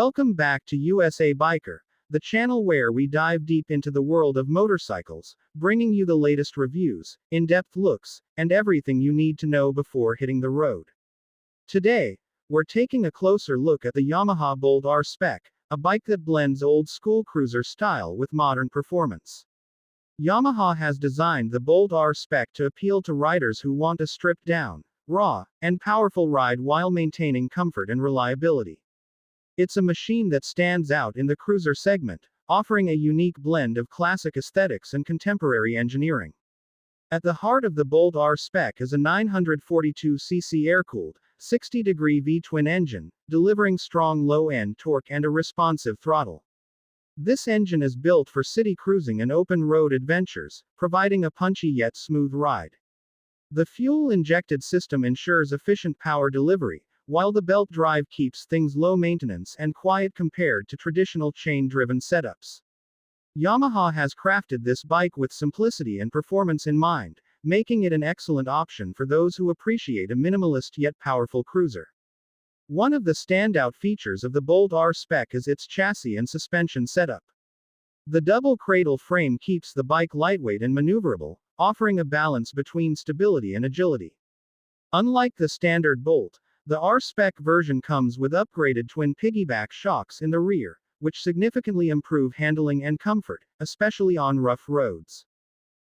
Welcome back to USA Biker, the channel where we dive deep into the world of motorcycles, bringing you the latest reviews, in-depth looks, and everything you need to know before hitting the road. Today, we're taking a closer look at the Yamaha Bolt R-Spec, a bike that blends old-school cruiser style with modern performance. Yamaha has designed the Bolt R-Spec to appeal to riders who want a stripped-down, raw, and powerful ride while maintaining comfort and reliability. It's a machine that stands out in the cruiser segment, offering a unique blend of classic aesthetics and contemporary engineering. At the heart of the Bolt R-Spec is a 942cc air-cooled, 60-degree V-twin engine, delivering strong low-end torque and a responsive throttle. This engine is built for city cruising and open-road adventures, providing a punchy yet smooth ride. The fuel-injected system ensures efficient power delivery, while the belt drive keeps things low maintenance and quiet compared to traditional chain-driven setups. Yamaha has crafted this bike with simplicity and performance in mind, making it an excellent option for those who appreciate a minimalist yet powerful cruiser. One of the standout features of the Bolt R-Spec is its chassis and suspension setup. The double cradle frame keeps the bike lightweight and maneuverable, offering a balance between stability and agility. Unlike the standard Bolt, the R-Spec version comes with upgraded twin piggyback shocks in the rear, which significantly improve handling and comfort, especially on rough roads.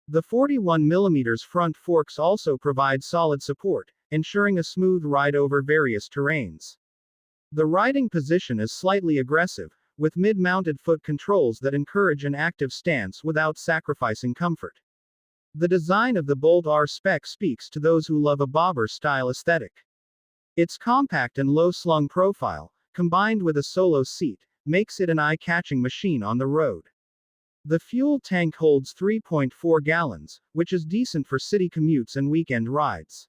The 41mm front forks also provide solid support, ensuring a smooth ride over various terrains. The riding position is slightly aggressive, with mid-mounted foot controls that encourage an active stance without sacrificing comfort. The design of the Bolt R-Spec speaks to those who love a bobber-style aesthetic. Its compact and low-slung profile, combined with a solo seat, makes it an eye-catching machine on the road. The fuel tank holds 3.4 gallons, which is decent for city commutes and weekend rides.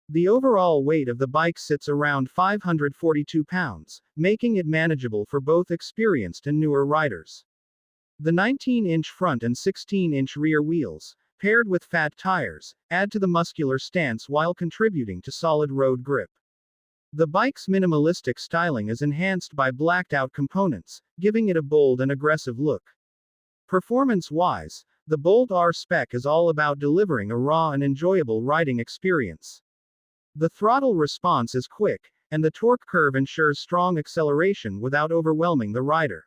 The overall weight of the bike sits around 542 pounds, making it manageable for both experienced and newer riders. The 19-inch front and 16-inch rear wheels, paired with fat tires, add to the muscular stance while contributing to solid road grip. The bike's minimalistic styling is enhanced by blacked-out components, giving it a bold and aggressive look. Performance-wise, the Bolt R-Spec is all about delivering a raw and enjoyable riding experience. The throttle response is quick, and the torque curve ensures strong acceleration without overwhelming the rider.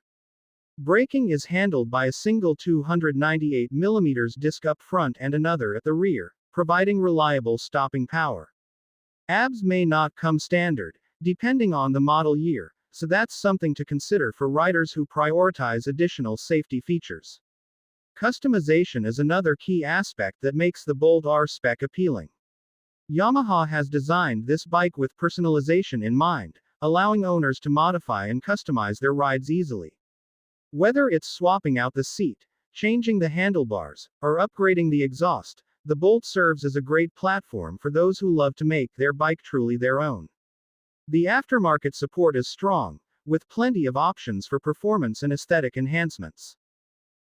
Braking is handled by a single 298mm disc up front and another at the rear, providing reliable stopping power. ABS may not come standard, depending on the model year, so that's something to consider for riders who prioritize additional safety features. Customization is another key aspect that makes the Bolt R-Spec appealing. Yamaha has designed this bike with personalization in mind, allowing owners to modify and customize their rides easily. Whether it's swapping out the seat, changing the handlebars, or upgrading the exhaust, the Bolt serves as a great platform for those who love to make their bike truly their own. The aftermarket support is strong, with plenty of options for performance and aesthetic enhancements.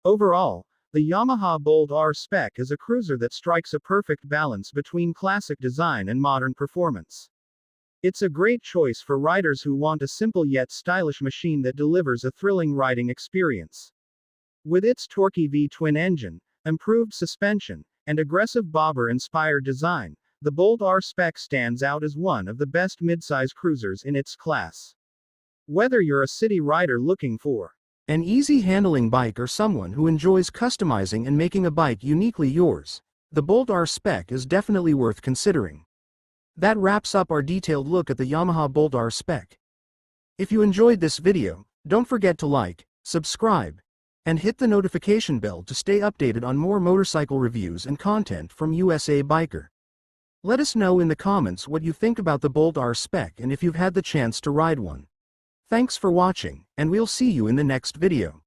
Overall, the Yamaha Bolt R-Spec is a cruiser that strikes a perfect balance between classic design and modern performance. It's a great choice for riders who want a simple yet stylish machine that delivers a thrilling riding experience. With its torquey V-twin engine, improved suspension, and aggressive bobber-inspired design, the Bolt R-Spec stands out as one of the best midsize cruisers in its class. Whether you're a city rider looking for an easy-handling bike or someone who enjoys customizing and making a bike uniquely yours, the Bolt R-Spec is definitely worth considering. That wraps up our detailed look at the Yamaha Bolt R-Spec. If you enjoyed this video, don't forget to like, subscribe, and hit the notification bell to stay updated on more motorcycle reviews and content from USA Biker. Let us know in the comments what you think about the Bolt R-Spec and if you've had the chance to ride one. Thanks for watching, and we'll see you in the next video.